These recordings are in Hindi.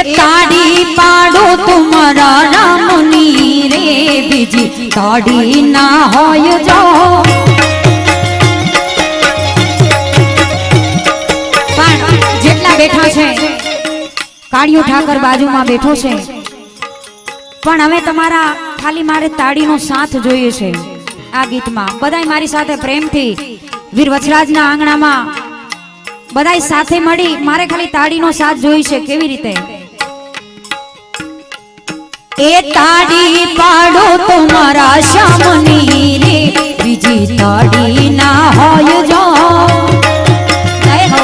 ताड़ी पाड़ो तुम्हारा रामनी रे बीजी ताड़ी ना होय जो जेटला बैठा छे काड़ियो ठाकर बाजू में बैठो छे पण हवे तमारा खाली मारे ताड़ी नो साथ जोईए छे आ गीत में बधाई मारी साथे प्रेम थी वीर वचराज ना आंगणा में बधाई साथे मળી मारे खाली ताड़ी नो साथ जोई छे केवी रीते ए ताड़ी पाड़ो तुम्हारा श्यामनी रे बीजी ताड़ी ना होय जो जय हो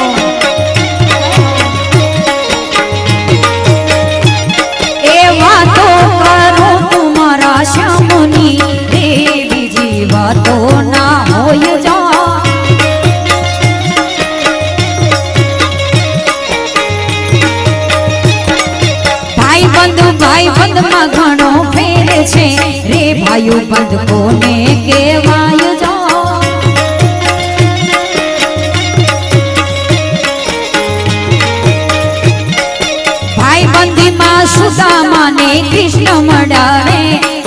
ए वातो करो तुम्हारा श्यामनी रे बीजी वातो ना होय जो भाई बंद में घणो फेर छे रे भाई बंद कोने केवाय जो भाई बंदी में सुदामा ने कृष्ण मडावे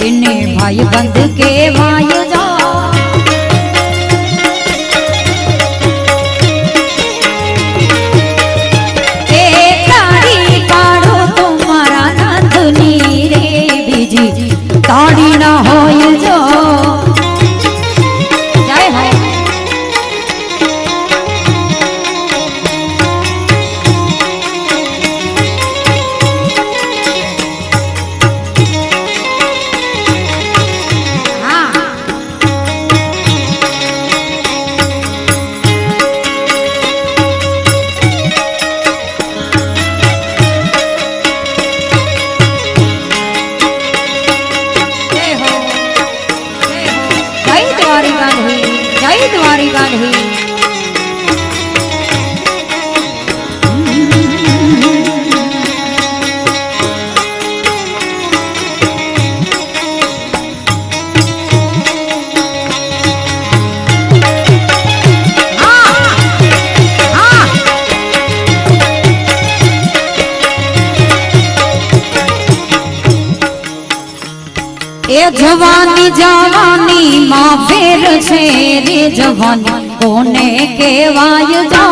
इने भाई बंद केवाय जो ताड़ी ना होय जो जय है ए जवानी जवानी मां फेर छे रे जवानी कोने केवाय जो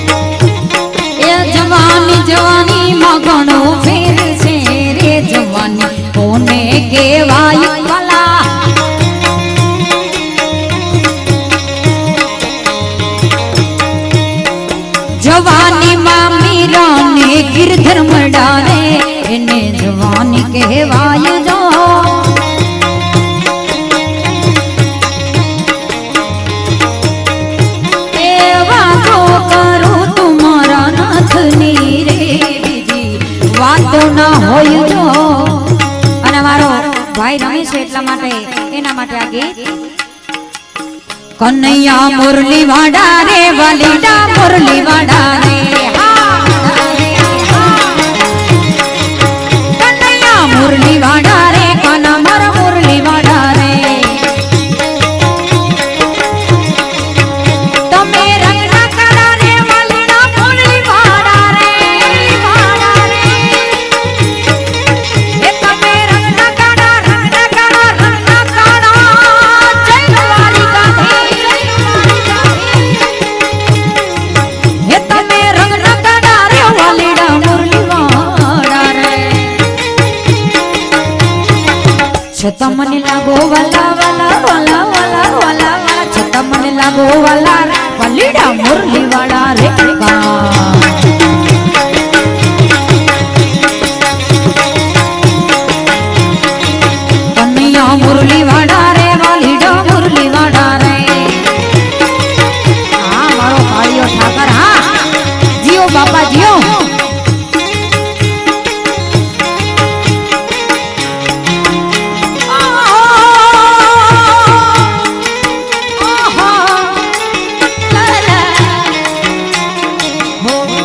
ए जवानी जवानी मां घणो फेर छे रे जवानी कोने केवाय वाला जवानी मां मीरा ने गिरधर मडावे इने जवानी कहवाय जो वातो करो तुम्हारा नाथनी रे बीजी वातो ना होय जो अने मारो भाई रमेश એટલા માટે એના માટે આ ગીત कन्हैया मुरली वाडा रे वालीडा मुरली वाडा रे कन्हैया मुरली वाडा रे काना मर मुरली वाडा रे तमे रंग ना करा रे वालीडा मुरली वाडा रे ए तमे रंग ना करा रंग ना करा जय वाली गाधी ये तमे रंग ना करा रे वालीडा मुरली वाडा रे छता मने लागो वाला वाला वाला वाला वाला छता मने लागो वाला वालीडा मुरली वाडा रे का कन्हैया मुरली वाडा रे वालीडा मुरली वाडा रे हाँ मारो कालियो ठाकर हाँ जियो बापा जियो हो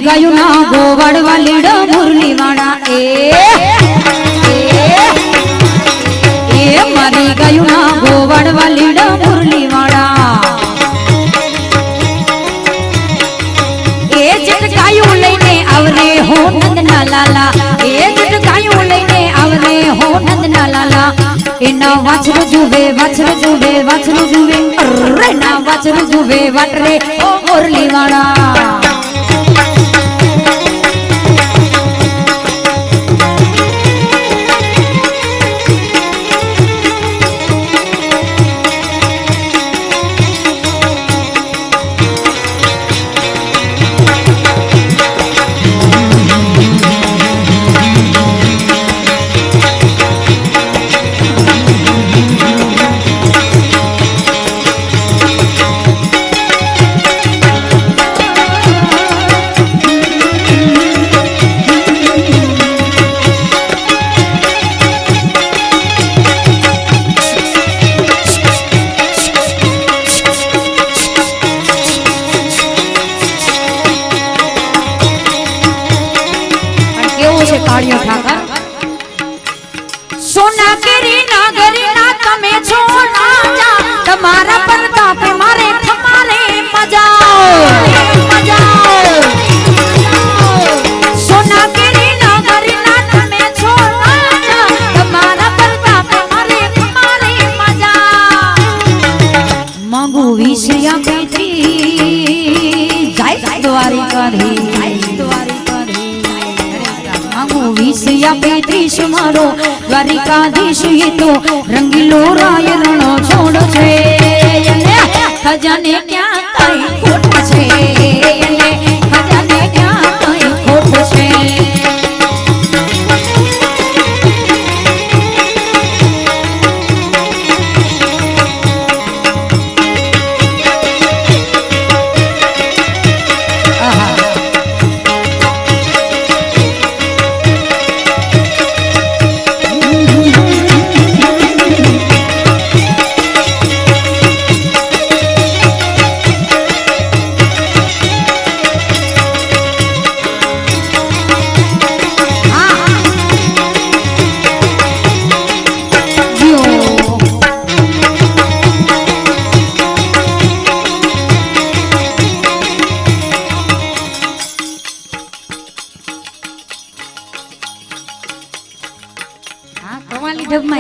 ગયું ના ગોવડવા લીડો મુરલી વાળા એ મરી ગયું ના ગોવડવા લીડો મુરલી વાળા એ જટકાયું લઈને આવરે હો નંદના લાલા એ જટકાયું લઈને આવરે હો નંદના લાલા એના વાછરું જુવે અરે ના વાછરું જુવે વાટરે ઓ મુરલી વાળા કાળિયો ઠાકર સોના કેરી નાગરી ના તમે છો રાજા તમારા પ્રતાપે મારે તમારે મજા સોના કેરી નાગરી ના તમે છો રાજા તમારા પ્રતાપે મારે તમારે મજા માંગુ વિષયા પેથી જાય દ્વારિકાધી વિષયા પેત્રીસ મારો દ્વારિકાધીશ એ તો રંગીલો રાય રણો છોડ છે ખજાને ક્યાં કઈ ખોટ છે ખજાને ક્યાં કઈ ખોટ છે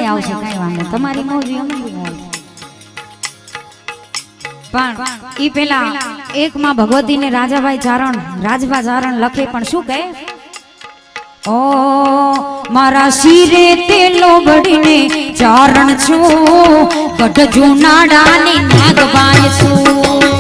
આવશે કઈ વાંધો તમારી મૌજી પણ ઈ પેલા એક માં ભગવતી ને રાજભા ચારણ લખે પણ શું કહે ઓ મારા શિરે તેલો બડીને ચારણ છો ગઢ જુનાડાની નાગબાઈ છું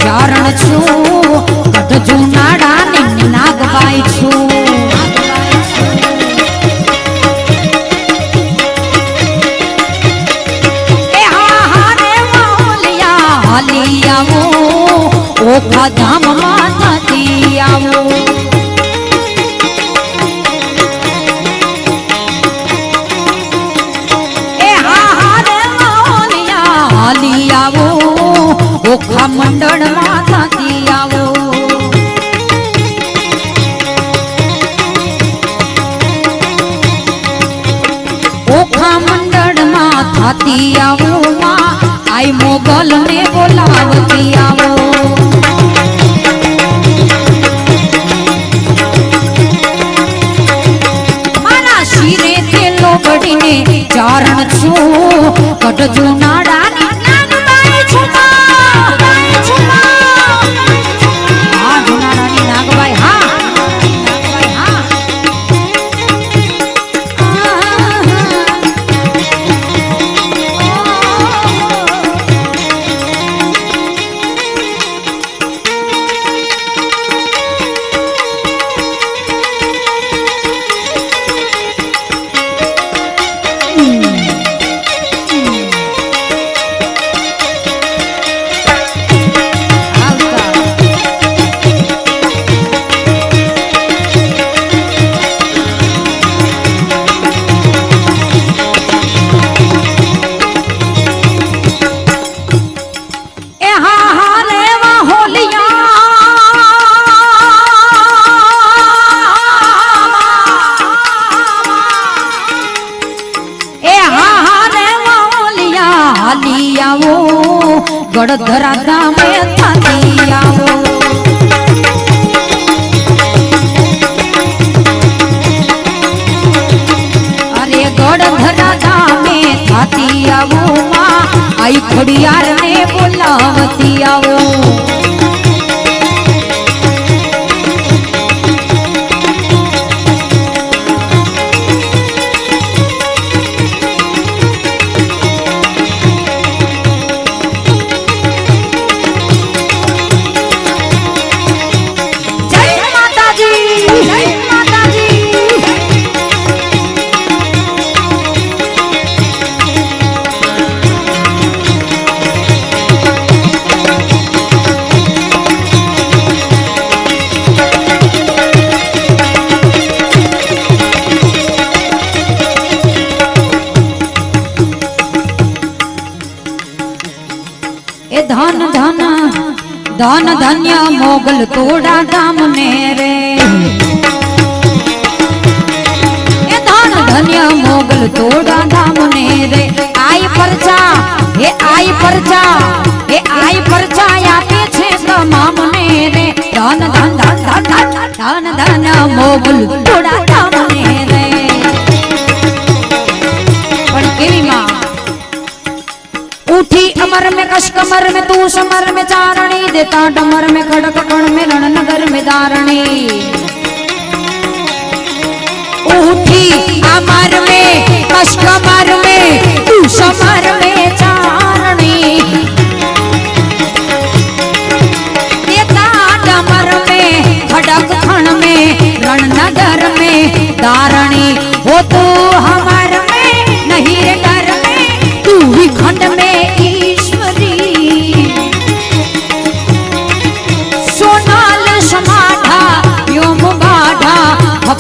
ચારણ છું કદ જુનાડાની નાગબાઈ છું એ હા હા રે માલિયા હાલી આવો ઓખા ધામમાં થતી આવો એ હા હા રે માલિયા હાલી આવો ઓખા મંડળ માં થતી આવો ઓખા મંડળ માં થતી આવો માં આઈ મોગલ ને બોલાવતી આવો મારા શિરે તેલો બડીને ચારણ છું કઢ જુનાડાની નાગબાઈ છું ગડધરા ગામે થાતી આવો અરે ગડધરા ગામે થાતી આવો માં આઈ ખોડિયાર ને બોલાવતી આવો धन धन धन धन्य मोगल तोड़ा गाम ने रे ए धन धन्य मोगल तोड़ा गाम ने रे आई परचा ए आई परचा ए आई परचा आपे छे तमाम ने रे धन धन धन धन धन धन मोगल तोड़ा गाम ने रे पण केवी मां उठी अमर में कश कमर में तू समर में चारणी देता डमर में खड़क कण में रणनगर में दारणी उठी अमर में कश कमर में तू समर में चारणी देता डमर में खड़क कण में रणनगर में दारणी हो तू हमार में नहीं रे डर में तू ही खंड में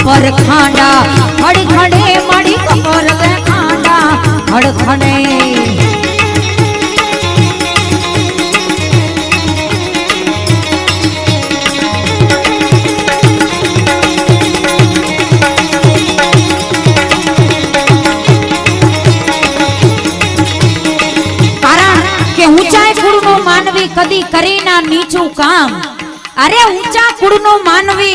पर खांडा खड़ खड़े मड़ी पर खांडा खड़ खड़े कारण के ऊंचाई कुळनो मानवी कदी करे ना नीचू काम अरे ऊंचा कुळनो मानवी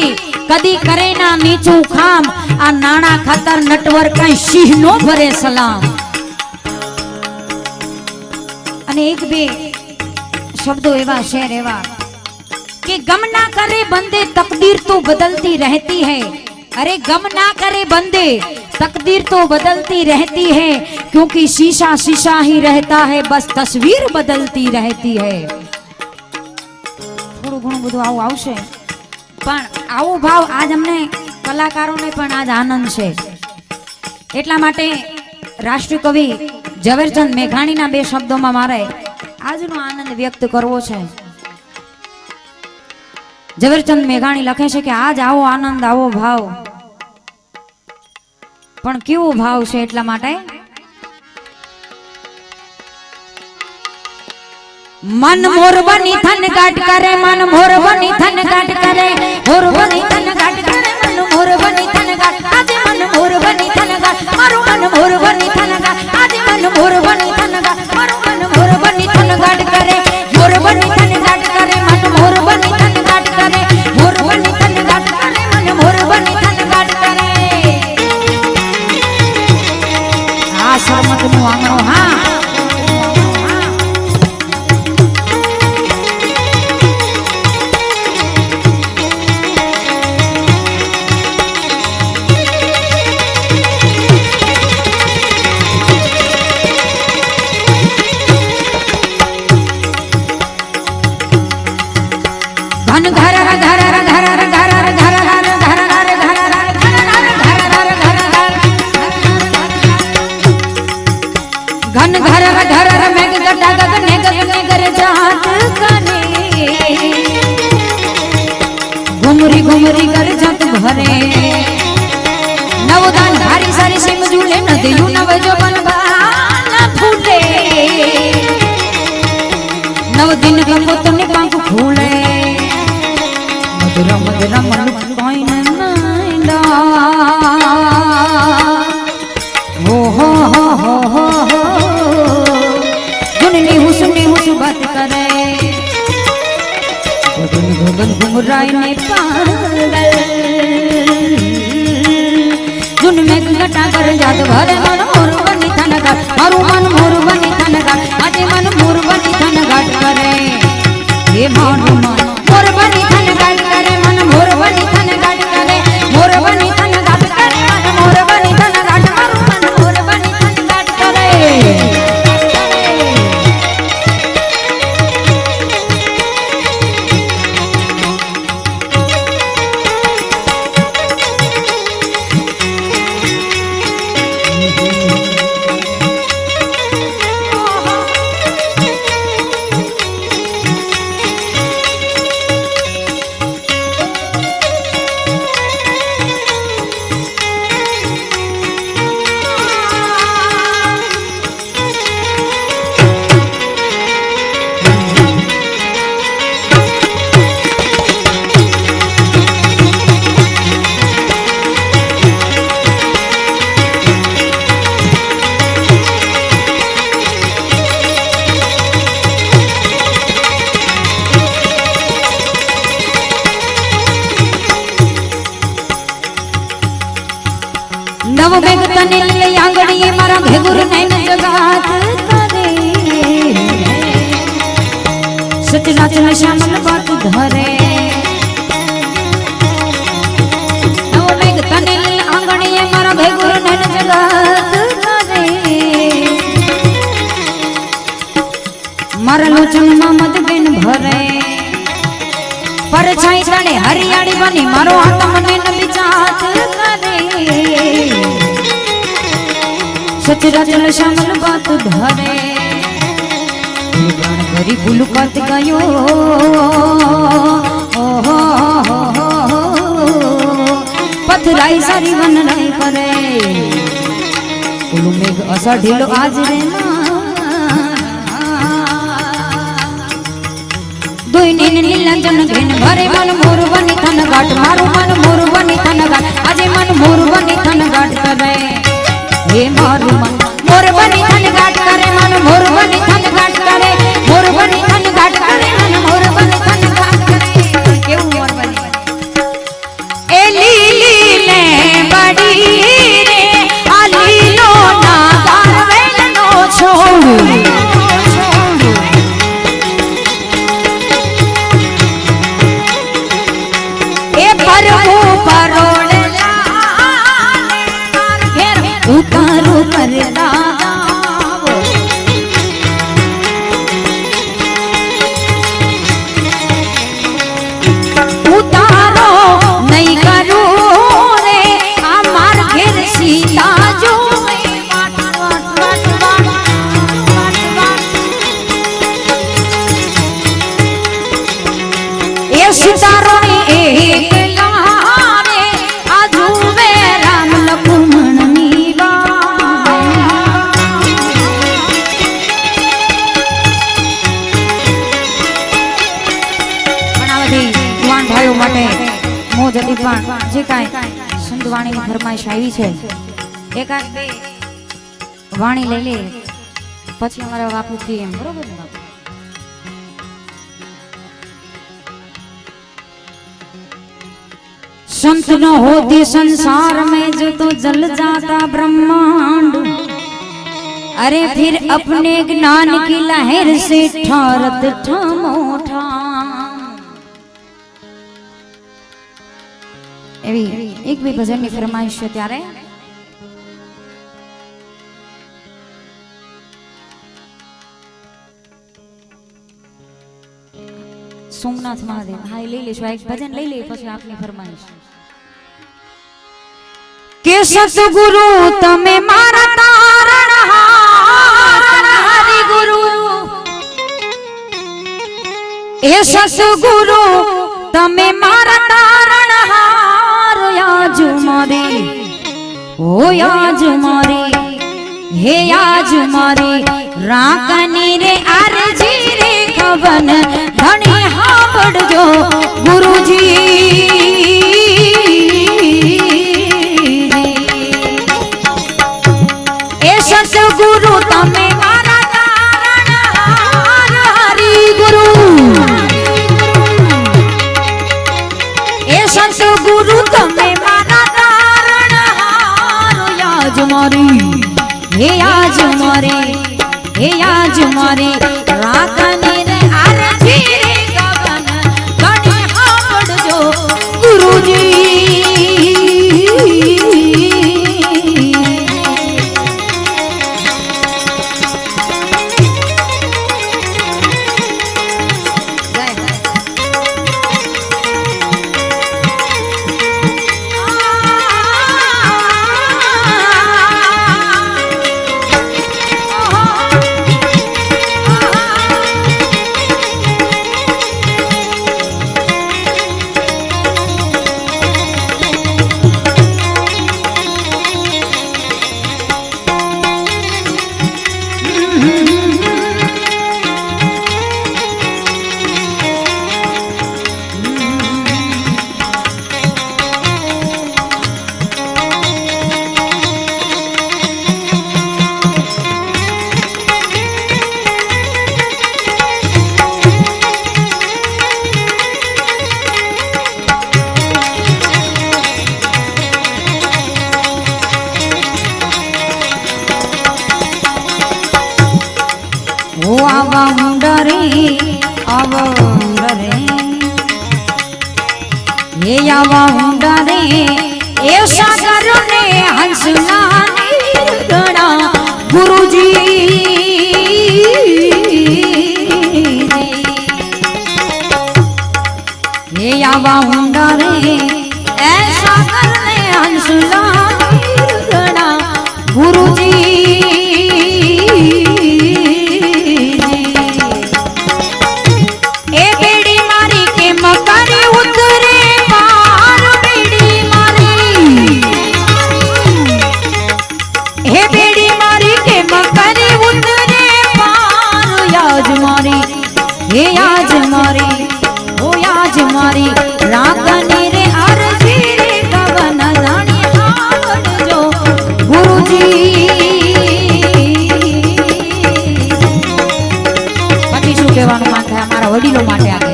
कदी करे ना नीचू खाम आ नाना खातर नटवर कई सिंह नो भरे सलाम અને એક બે શબ્દો એવા શેર એવા કે गम ना करे बंदे तकदीर तो बदलती रहती है अरे गम ना करे बंदे तकदीर तो बदलती रहती है क्योंकि शीशा शीशा ही रहता है बस तस्वीर बदलती रहती है થોડું ઘણું બધું આવું આવશે પણ આવો ભાવ આજ અમને કલાકારોને પણ આજ આનંદ છે એટલા માટે રાષ્ટ્રીય કવિ ઝવેરચંદ મેઘાણીના બે શબ્દોમાં મારે આજનો આનંદ વ્યક્ત કરવો છે ઝવેરચંદ મેઘાણી લખે છે કે આજ આવો આનંદ આવો ભાવ પણ કેવો ભાવ છે એટલા માટે मन मोर बनी थन गाट करे मन मोर बनी थन गाट करे मोर बनी थन गाट करे मन मोर बनी थन गाट आज मन मोर बनी थन गाट मारो मन मोर बनी थन गाट आज मन मोर बनी थन गाट मारो मन मोर बनी थन गाट करे मोर बनी थन गाट करे मन मोर बनी थन गाट करे मोर बनी थन गाट करे मन मोर बनी थन गाट करे आ सरमत नु आंगणो हां घन घर घर मेघ गड्ढा गगने गगने गर जात करे घुमरी घुमरी गर जग भरे नवदान भारी सारी सिम झूले नदियों नव जो बनवान फूटे नव दिन का पुतने पंख फूले मधुरा मधुरा मन कोई नंदा हो बात करे गगन गगन घुमराय ने पागल जुन में घटा कर जात भरे मन मोर बनी थन घाट मारू मन मोर बनी थन घाट आजे मन मोर बनी थन घाट करे हे मारू मन मोर बनी थन घाट करे मन मोर बनी थन घाट करे मोर बनी थन घाट करे मन मोर बनी थन घाट मारू मन मोर बनी थन घाट करे नव बेग तने आंगड़िए मारा भेगुर नैन जगात करे सचराच न श्यामल बात धरे नव बेग तने आंगड़िए मारा भेगुर नैन जगात करे मारा लोचन में मत बिन भरे पर छाई तने हरियाली बनी मारो आत्म ने न बिचात करे सचराचल श्यामल बात धरे प्राण भरी पुलकत गयो पथराई सारी वन नहीं करे कुलु मेघ असा ढीलो आज रे ना दुई नीन नीलंजन घेन भरे मन मोर बनी थन घाट मारू मन मोर बनी थन घाट आजे मन मोर बनी थन घाट करे हे मारू मन मोर बनी थन घाट करे मन मोर बनी थन घाट करे मोर बनी थन घाट करे मन मोर बनी थन घाट करे केऊ मोर बनी ए लीली ने बड़ी रे आ लीलो ना गावेल नो छोड़ू ए परमो परोड़ उतारो करदा उतारो नहीं करू रे हमार घेर सीता जो ए सितारो एक लारे आजू वे राम लक्ष्मण મોજતી પણ જે કાંઈ સંત વાણીની ફરમાઈશ આવી છે એકાદ બે વાણી લઈ લે પછી અમારા બાપુ કે એમ બરોબર ને બાપુ संत न होती संसार में जो तो जल जाता ब्रह्मांड अरे फिर अपने ज्ञान की लहर से ठहरत ठामो ठाम एवी एक भी भजन ની ફરમાઈશ છે ત્યારે સોમનાથ મહાદેવ હા લઈ લેશું એક ભજન લઈ લે પછી આપની ફરમાઈશ કે સતગુરુ તમે મારા તારણહાર હરિ ગુરુ એ સતગુરુ તમે મારા તારણહાર યાજ મારી ઓ યાજ મારી હે યાજ મારી રાકની રે આરજી રે ખવન ધણી હાંભળજો ગુરુજી એ સતગુરુ તમે મારા તારણહાર आज मारी राखनी रे आरती रे गगन गणी हावड़जो गुरुजी डरे ए सागर ने हंसना निर्गणा गुरुजी ये आवा डरे ए सागर ने हंसना निर्गणा गुरुजी मारी राखनी रे आरती रे गगन गणी हावड़जो गुरुजी પછી શું કહેવાનું માથે અમારા વડીલો માટે આગે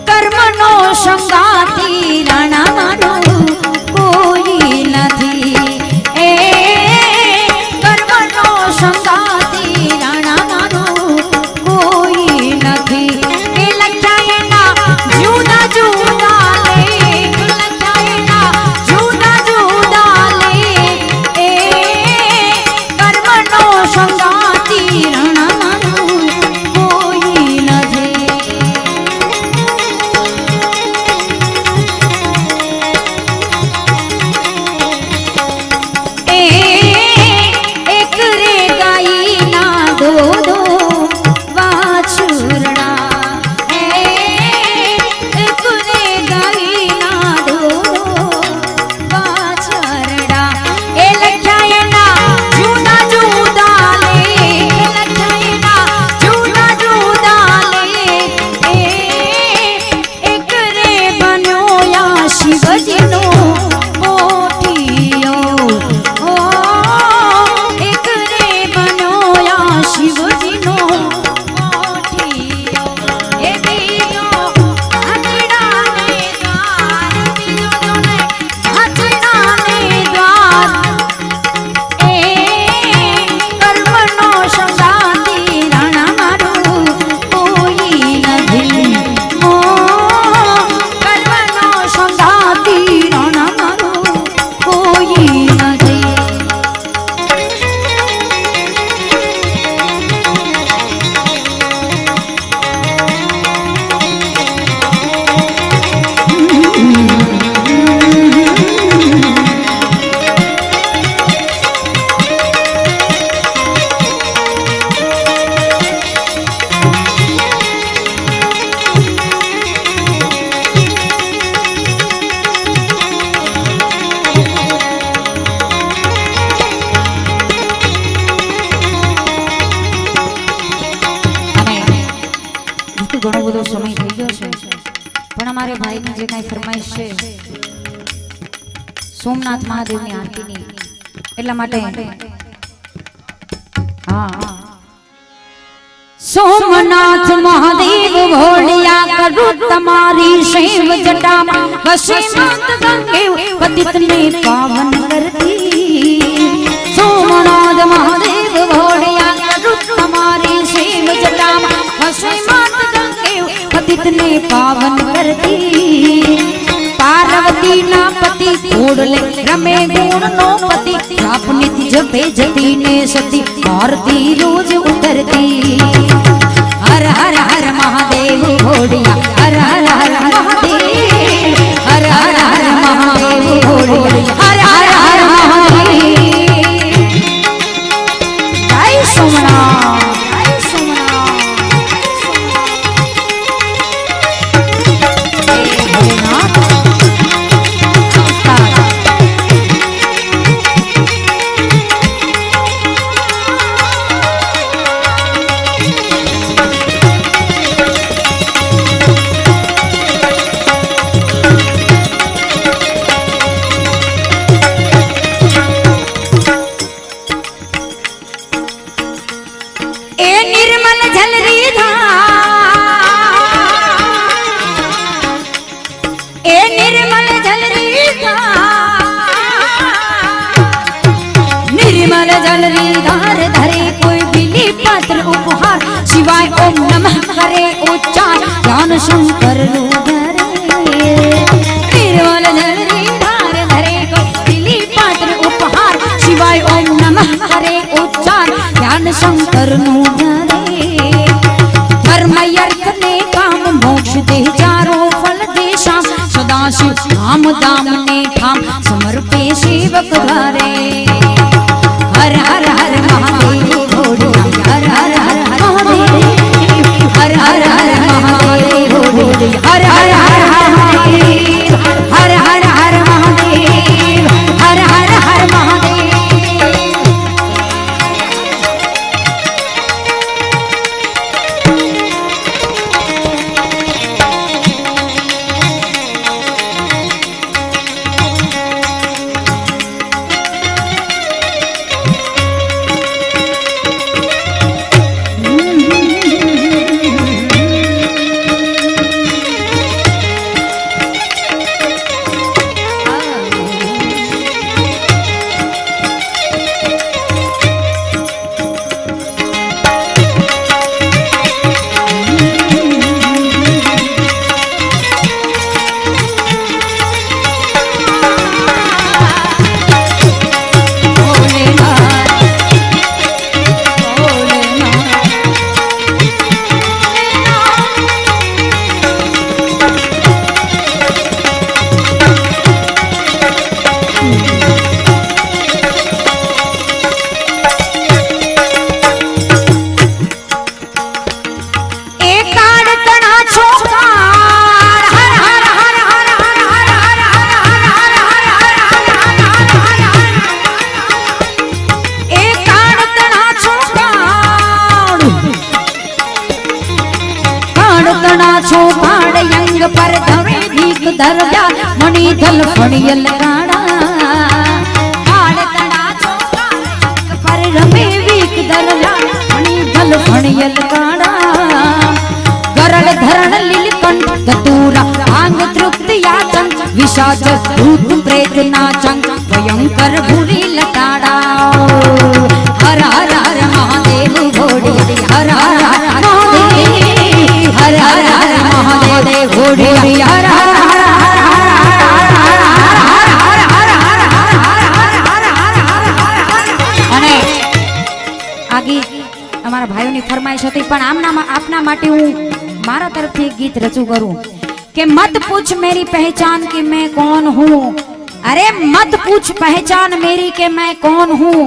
કર્મનો સંગાતી રાણા મારો કોઈ નથી એ કર્મનો સંગાતી રાણા મારો કોઈ નથી ઘણો બધો સમય થઈ ગયો છે પણ અમારે ભાઈની જે કાંઈ ફરમાઈશ છે સોમનાથ મહાદેવની આરતીની એટલા માટે હા सोमनाथ महादेव भोलिया करूं तुम्हारी सेव जटा बसे मात गंगे पतित ने पावन करती। सोमनाथ महादेव भोलिया करूं तुम्हारी सेव जटा बसे मात गंगे पतित ने पावन करती। पार्वती ना पति ओढ़ले रमे गुण नो पति अपनी जपे जती ने सती आरती रोज उतरती। हर हर हर महादेव भोलिया हर हर हर महादेव हर हर हर महादेव भोलिया हर हर हर महादेव। जय सोमनाथ जय सोमनाथ शिवाय ओम नमः करे उच्चार ज्ञान शंकर धरे निर्मल जलरी धार धरे को दिली पात्र उपहार शिवाय ओम नमः करे उच्चार ज्ञान शंकर धरे। धर्म अर्थ ने काम मोक्ष दे चारों फल दे श्याम सदा शिव धाम दाम ने धाम समर्पे सेवक घरे। हर हर हर महादेव भोलिया हर हर हर हर हर हर महादेव भोलिया हर हर हर महादेव हर हर हर महादेव हर हर हर महादेव। पर धरे भीख धरया मणि धल फणियल काड़ा काड़ तड़ा चौका पर रमे भीख धरया मणि धल फणियल काड़ा। गरल धरण लीलकंठ दतूरा आंग तृप्त याचन विषाच भूत प्रेत नाचन भयंकर भूरी लताड़ा। हर हर हर महादेव भोलिया हर हर हर महादेव हर हर हर महादेव भोलिया हर हर हर અને આગે અમારા ભાઈઓની ફરમાઈશ હતી પણ આપના માટે હું મારા તરફથી એક ગીત રજૂ કરું કે મત પૂછ मेरी पहचान कि मैं कौन हूँ। अरे मत पूछ पहचान मेरी के मैं कौन हूँ।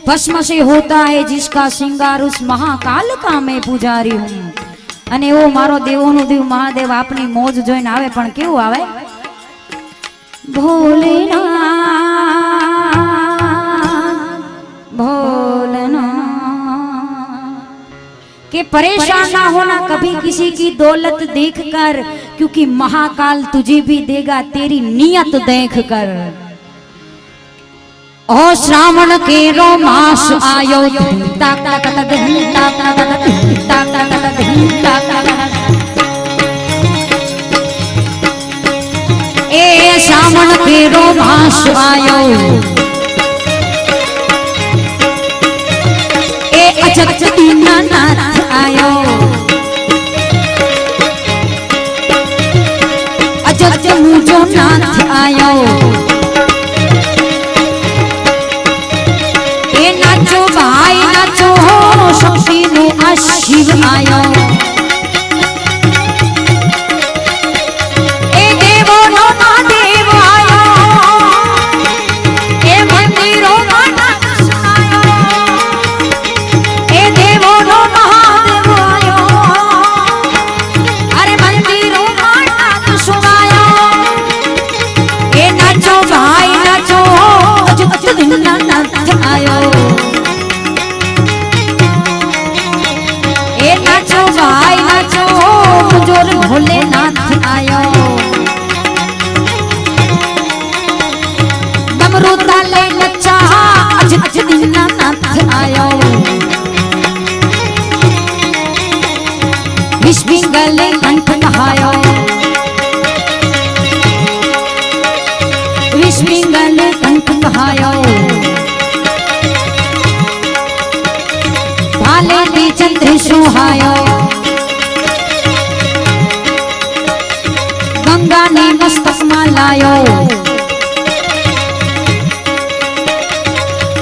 भस्म से होता है जिसका श्रृंगार उस महाकाल का मैं पुजारी हूँ। અને એવો મારો દેવોનો દેવ મહાદેવ આપની મોજ જોઈને આવે પણ કેવું આવે भोलेनाथ भोलेनाथ कि परेशान ना होना कभी किसी की दौलत देखकर क्योंकि महाकाल तुझे भी देगा तेरी नियत देखकर। ओ श्रावण केरो मास आयो ताक ताक ताक ताक ताक ताक ताक ए श्रावण केरो मास आयो ए अजग दीनानाथ आयो अजग मुझो नाथ आयो भाई नाचो शक्ति नो शिव आयो ए देवो नो महादेव आयो ए मंदिरो नाथ सुनायो ए देवो नो महादेव आयो अरे मंदिरो नाथ सुनायो ए नाचो भाई नाचो अजब दीनानाथ आयो भाई नाचो जोर भोलेनाथ आयो डमरू ताले नचा अज दीनानाथ आयो विश्विंगले कंठ महायो विश्विंगले कंठ महायो भाले दी चंद्र सुहायो गंगा ने मस्तक में लायो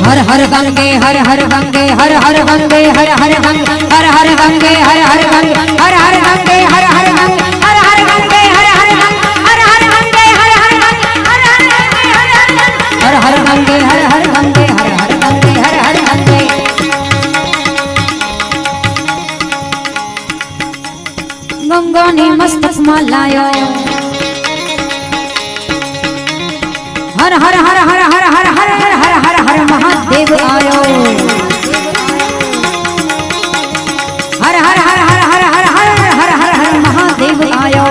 हर हर गंगे हर हर गंगे हर हर गंगे हर हर गंगे हर हर गंगे हर हर गंगे हर हर गंगे हर हर गंगे हर हर गंगे हर हर गंगे हर हर गंगे हर हर गंगे हर हर गंगे हर हर गंगे हर हर गंगे हर हर गंगे गंगा ने मस्तक में लायो हर हर हर हर हर हर हर हर हर हर हर महादेव आयो हर हर हर हर हर हर हर हर हर हर महादेव आयो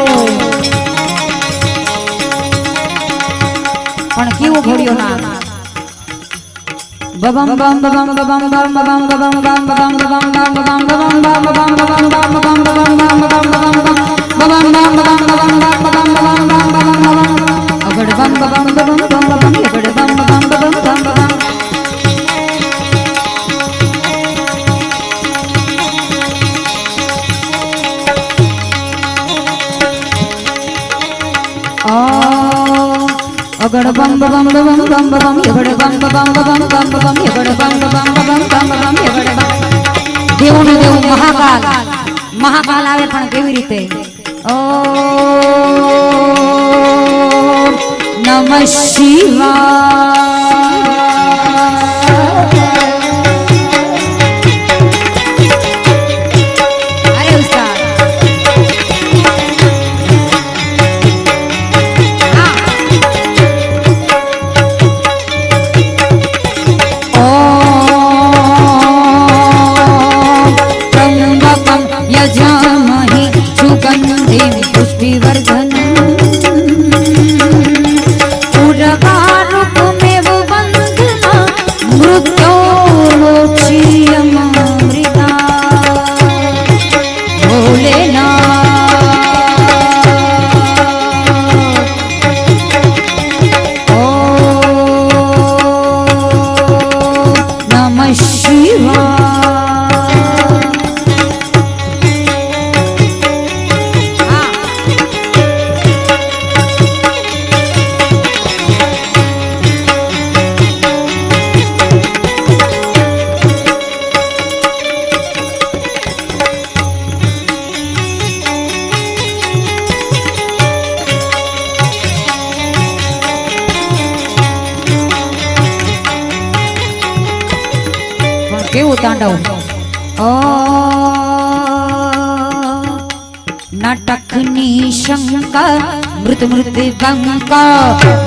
पण केवो घोड़ियो ना बबम बम बम बम बम बम बम बम बम बम बम बम बम बम अगड़ बम बम बम बम बम अगड़ बम बम बम बम बम अगड़ बम बम बम बम बम अगड़ बम बम बम बम बम अगड़ बम बम बम बम बम अगड़ बम देवो ने देव महाकाल महाकाल आवे पण केवी रीते ओ नमः शिवाय अरे उस्ताद यजामहि सुगन्धिं पुष्टिवर्धनम् उर्वारुकमेव बन्धना मृत्योर्मोक्षीयमामृता भोलेनाथ ॐ नमः शिवाय केवो तांडव ओ नाटकनी शंका मृत मृत गंगा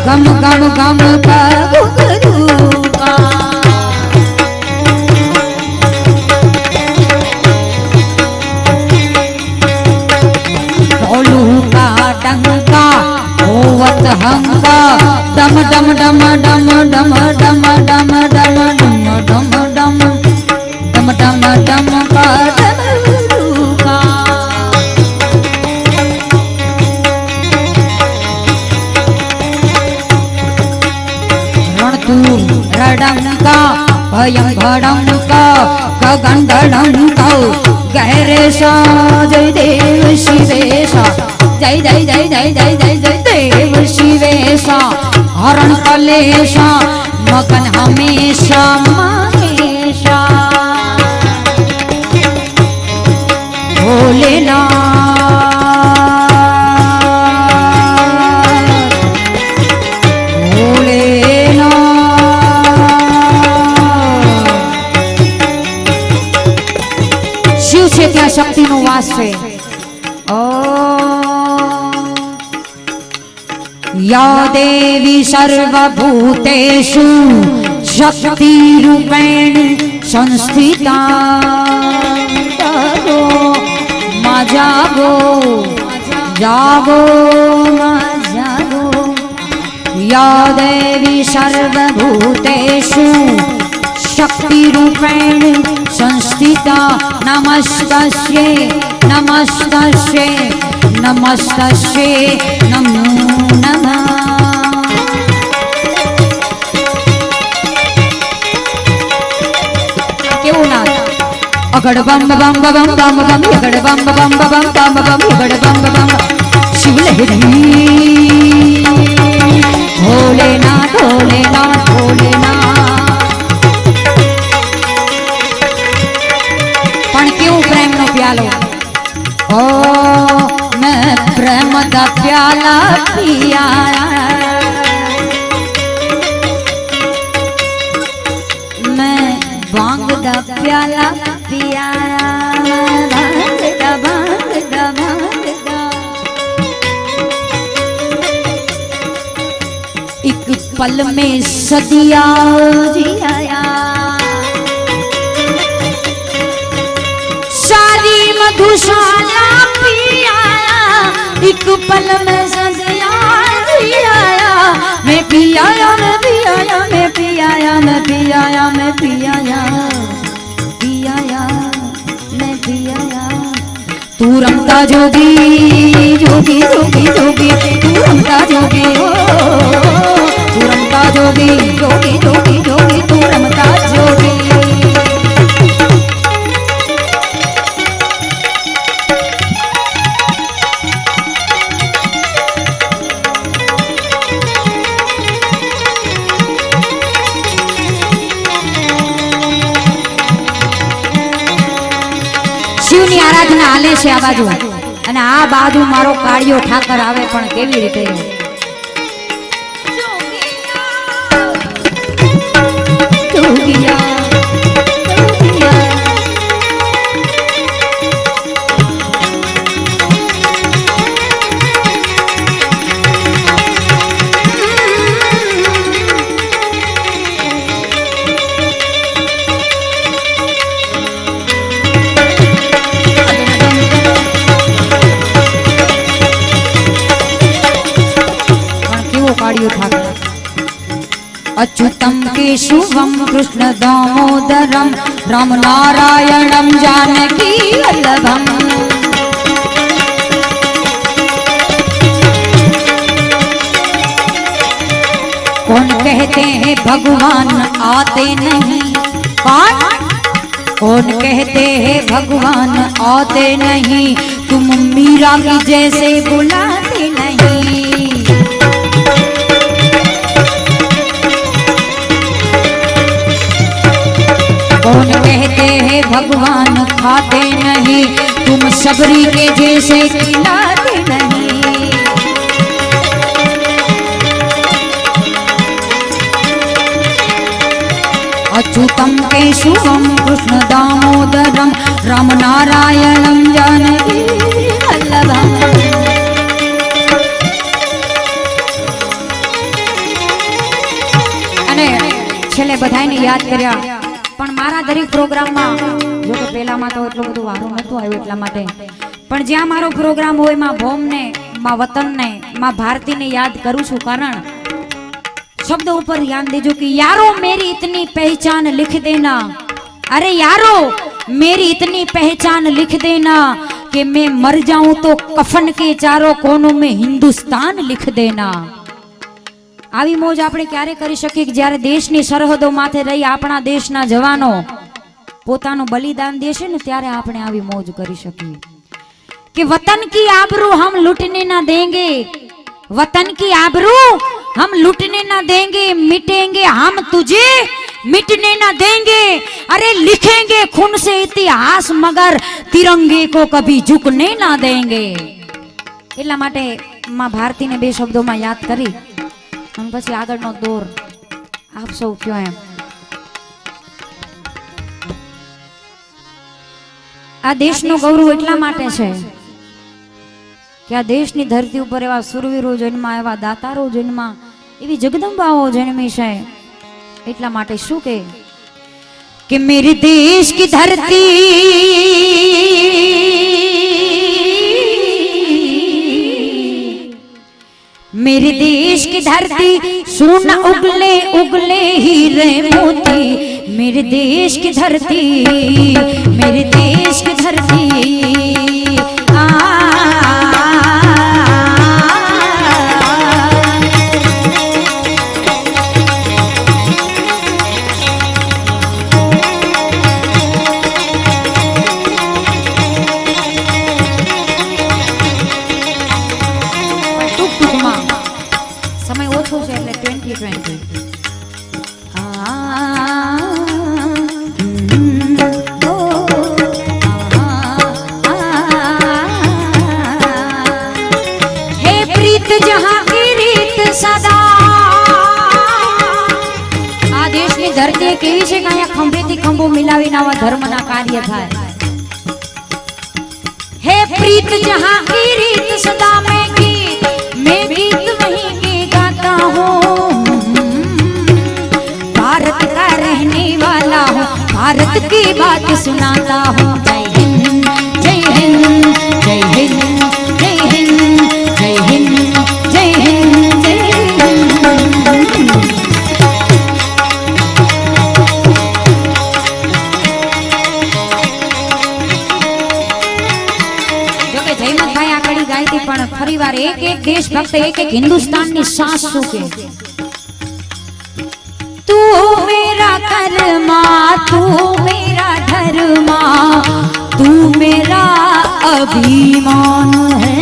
गम गम गम का गुगरूका ढोलू का डंका होवत हंगा डम डम डम डम डम डम डम धड़ंक गगन धड़ंक गहरे सा जय देव शिवेशा जय जय जय जय जय जय जय देव शिवेशा हरण कलेशा मगन हमेशा महेशा भोलेनाथ शिव છે ત્યાં શક્તિનો વાસ છે या देवी सर्वभूतेषु शक्तिरूपेण संस्थिता जागो मा जागो जागो मा जागो या देवी सर्वभूतेषु शक्तिरूपेण संस्थिता नमस्तस्यै नमस्तस्यै नमस्तस्यै नमो नमः केवो नाथ अगड़ बम बम बम बम बम अगड़ बम बम बम बम बम अगड़ बम बम शिव लहरी भोलेनाथ भोलेनाथ भोलेनाथ पण केवो प्रेम नो प्यालो ओ मैं प्रेम दा प्याला पिया मैं भांग दा प्याला पिया भांग दा भांग दा भांग दा एक पल में सदिया जी आया सारी मधुशाला पिया एक पल में सदिया जी आया मैं पियाया मैं पियाया मैं पियाया मैं पियाया मैं पियाया पियाया मैं पियाया तू रमता जोगी जोगी जोगी जोगी तू रमता जोगी हो तू रमता जोगी जोगी जोगी जोगी तू रमता जोगी શિવની આરાધના હાલે છે આ બાજુ અને આ બાજુ મારો કાળિયો ઠાકર આવે પણ કેવી રીતે જોગિયા જોગિયા अच्युतम केशवम कृष्ण दामोदरम राम नारायणम जानकी वल्लभम कौन कहते हैं भगवान आते नहीं कौन कहते हैं भगवान आते नहीं तुम मीरा की जैसे बुलाते नहीं कौन कहते हैं भगवान खाते नहीं तुम सबरी के जैसे खिलाते नहीं अच्युतम केशवम कृष्ण दामोदरम राम नारायणम जानकी वल्लभम અને છેલ્લે બધાને યાદ કર્યા પણ મારા દરેક પ્રોગ્રામમાં જો કે પહેલામાં તો એટલું બધું વારું નહોતું આવ્યું એટલા માટે પણ જ્યાં મારો પ્રોગ્રામ હોય માં ભોમને માં વતનને માં ભારતીને યાદ કરું છું કારણ शब्द ऊपर ध्यान दीजिए कि यारो मेरी इतनी पहचान लिख देना अरे यारो मेरी इतनी पहचान लिख देना कि मैं मर जाऊं तो कफन के चारों कोनों में हिंदुस्तान लिख देना આવી મોજ આપણે ક્યારે કરી શકીએ કે જ્યારે દેશની સરહદો માથે રહી આપણા દેશના જવાનો પોતાનું બલિદાન દેશે ને ત્યારે આપણે આવી મોજ કરી શકીએ कि वतन की आबरू हम लूटने ना देंगे, वतन की आबरू हम लूटने ना देंगे, मिटेंगे हम तुझे मिटने ना देंगे, अरे लिखेंगे खून से इतिहास मगर तिरंगे को कभी झुकने ना देंगे। એટલા માટે માં ભારતીને બે શબ્દોમાં યાદ કરી અને પછી આગળનો દોર આપ સૌ કયો એમ આ દેશનું ગૌરવ એટલા માટે છે કે આ દેશની ધરતી ઉપર એવા સુરવીરો જન્મા, એવા દાતારો જન્મા, એવી જગદંબાઓ જન્મી છે એટલા માટે શું કે મેરે દેશ કી ધરતી मेरे देश की धरती सोना उगले उगले हीरे मोती, मेरे देश की धरती, मेरे देश की धरती समय ओछो છે એટલે 2020 हे प्रीत जहां की रीत सदा આ દેશની ધરતી કેવી છે કે અહીંયા ખંભેથી ખંભો મિલાવીને આવા ધર્મના કાર્ય થાય। हे प्रीत जहां की रीत सदा में गीत वही के गाता हूँ, भारत का रहने वाला हूँ, भारत की बात सुनाता हूँ। जय हिंद जय हिंद जय हिंद जय हिंद जय हिंद जय हिंद जय हिंद। જયમતભાઈ આકડી ગાયતી પણ ફરીવાર એક એક દેશભક્ત એક એક હિન્દુસ્તાનની સાસ શું કે तू मेरा कर्मा तू मेरा धर्मा तू मेरा अभिमान है।